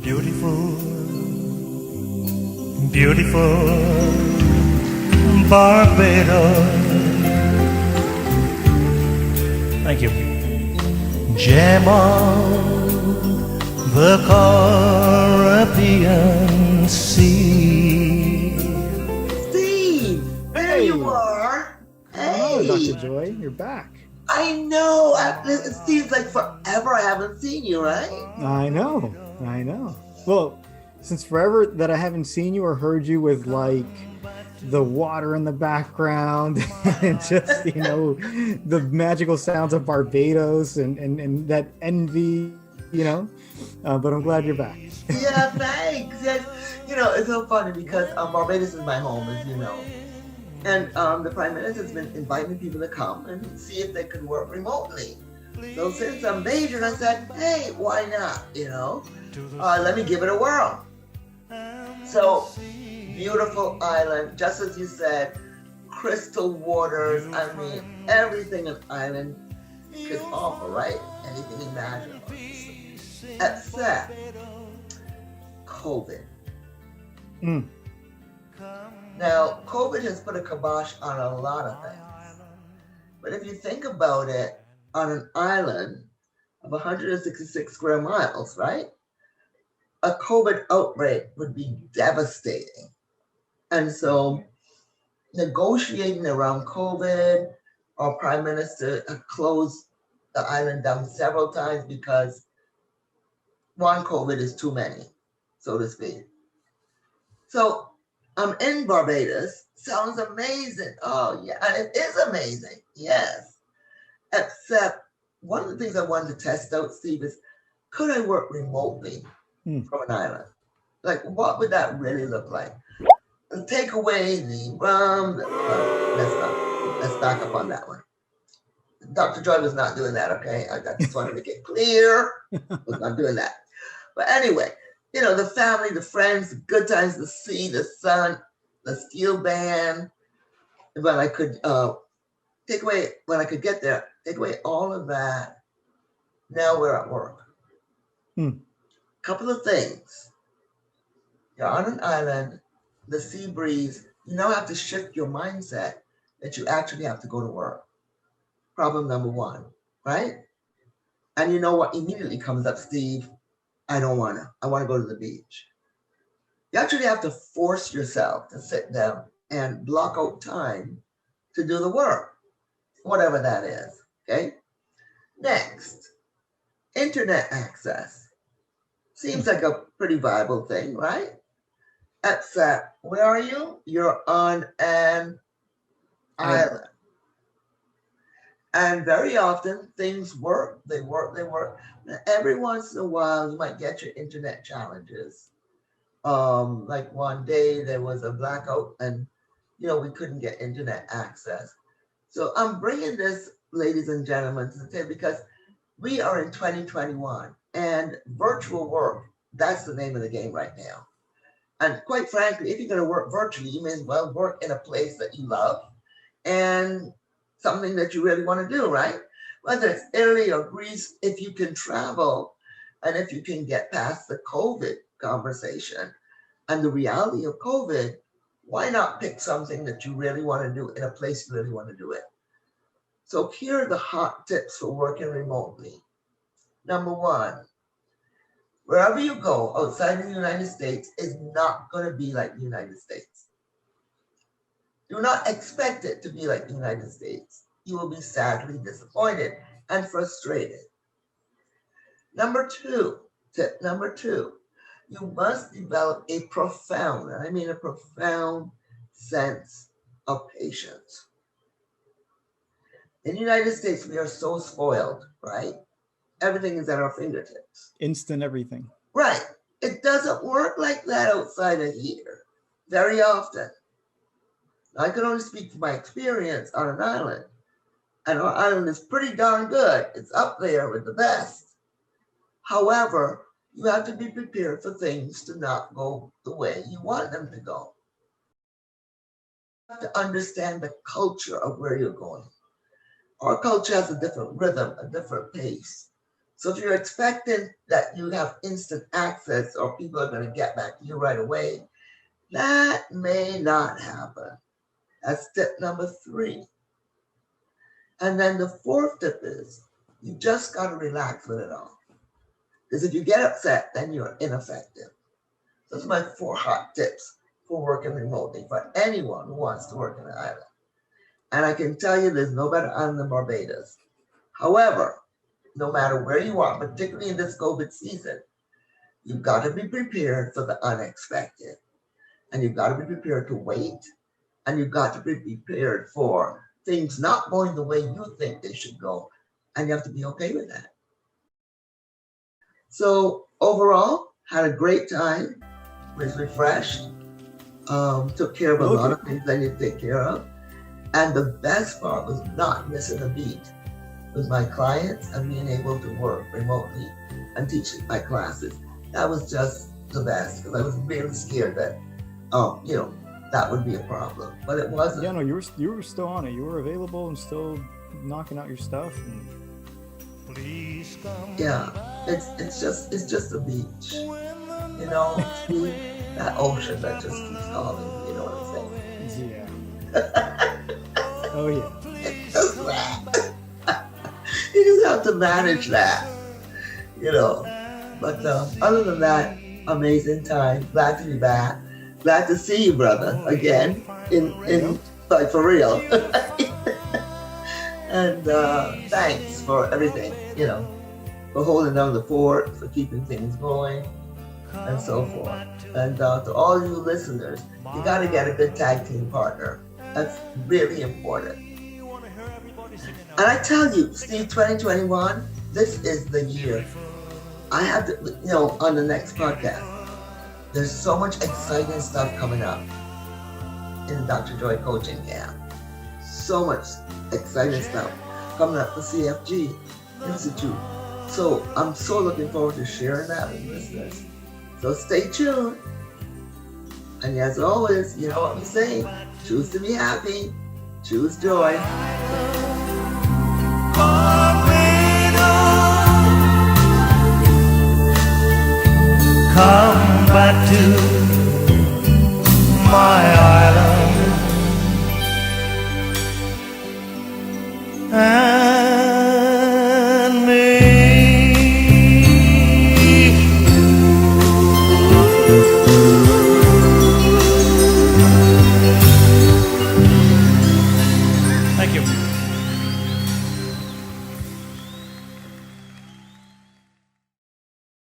Beautiful, beautiful Barbados. Thank you. Gem on the Caribbean Sea. Steve, there you Hey, are. hello, Dr. Hey, Joy. You're back. I know. It seems like forever I haven't seen you, right? I know. I know. Well, since forever that I haven't seen you or heard you with like the water in the background and just, the magical sounds of Barbados and that envy, you know. But I'm glad you're back. Yeah, thanks. Yes. It's so funny because Barbados is my home, as you know. And the Prime Minister's been inviting people to come and see if they could work remotely. So since I'm Bayesian, I said, hey, why not? Let me give it a whirl. So, beautiful island, just as you said, crystal waters. I mean, everything an island could offer, right? Anything imaginable. Except COVID. Mm. Now, COVID has put a kibosh on a lot of things. But if you think about it, on an island of 166 square miles, right? A COVID outbreak would be devastating. And so negotiating around COVID, our prime minister closed the island down several times because one COVID is too many, so to speak. So I'm in Barbados. Sounds amazing. Oh, yeah. And it is amazing. Yes. Except one of the things I wanted to test out, Steve, is could I work remotely from an island? Like, what would that really look like? Take away the let's back up on that one. Dr. Joy was not doing that, okay? I just want to make it clear. Was not doing that. But anyway, the family, the friends, the good times, the sea, the sun, the steel band. When I could when I could get there, take away all of that. Now we're at work. Couple of things. You're on an island, the sea breeze. You now have to shift your mindset that you actually have to go to work. Problem number one, right? And you know what immediately comes up, Steve? I don't want to. I want to go to the beach. You actually have to force yourself to sit down and block out time to do the work, whatever that is, okay? Next, internet access. Seems like a pretty viable thing, right? Except, where are you? You're on an island. And very often things work, they work. And every once in a while, you might get your internet challenges. Like one day there was a blackout and, we couldn't get internet access. So I'm bringing this, ladies and gentlemen, to say because we are in 2021 and virtual work, that's the name of the game right now. And quite frankly, if you're going to work virtually, you may as well work in a place that you love and something that you really want to do, right? Whether it's Italy or Greece, if you can travel and if you can get past the COVID conversation and the reality of COVID, why not pick something that you really want to do in a place you really want to do it? So here are the hot tips for working remotely. Number one, wherever you go outside the United States is not going to be like the United States. Do not expect it to be like the United States. You will be sadly disappointed and frustrated. Tip number two, you must develop a profound, and I mean a profound sense of patience. In the United States, we are so spoiled, right? Everything is at our fingertips. Instant everything. Right. It doesn't work like that outside of here very often. I can only speak from my experience on an island. And our island is pretty darn good. It's up there with the best. However, you have to be prepared for things to not go the way you want them to go. You have to understand the culture of where you're going. Our culture has a different rhythm, a different pace. So if you're expecting that you have instant access or people are going to get back to you right away, that may not happen. That's step number 3. And then the 4th tip is you just got to relax with it all. Because if you get upset, then you're ineffective. Those are my 4 hot tips for working remotely for anyone who wants to work in the island. And I can tell you there's no better island than Barbados. However, no matter where you are, particularly in this COVID season, you've got to be prepared for the unexpected. And you've got to be prepared to wait. And you've got to be prepared for things not going the way you think they should go. And you have to be okay with that. So overall, had a great time, was refreshed, took care of a lot of things I need to take care of. And the best part was not missing a beat with my clients and being able to work remotely and teach my classes. That was just the best because I was really scared that, that would be a problem, but it wasn't. Yeah, no, you were still on it. You were available and still knocking out your stuff. And... Yeah, it's just a beach, that ocean that just keeps calling. You know what I'm saying? Yeah. Oh yeah. It's just that. You just have to manage that, But other than that, amazing time. Glad to be back. Glad to see you, brother, again, like for real. And thanks for everything, for holding down the fort, for keeping things going, and so forth. And to all you listeners, you got to get a good tag team partner. That's really important. And I tell you, Steve, 2021, this is the year. I have to, on the next podcast, there's so much exciting stuff coming up in Dr. Joy Coaching Camp. So much exciting stuff coming up for CFG Institute. So I'm so looking forward to sharing that with listeners. So stay tuned. And as always, you know what we say, choose to be happy, choose joy.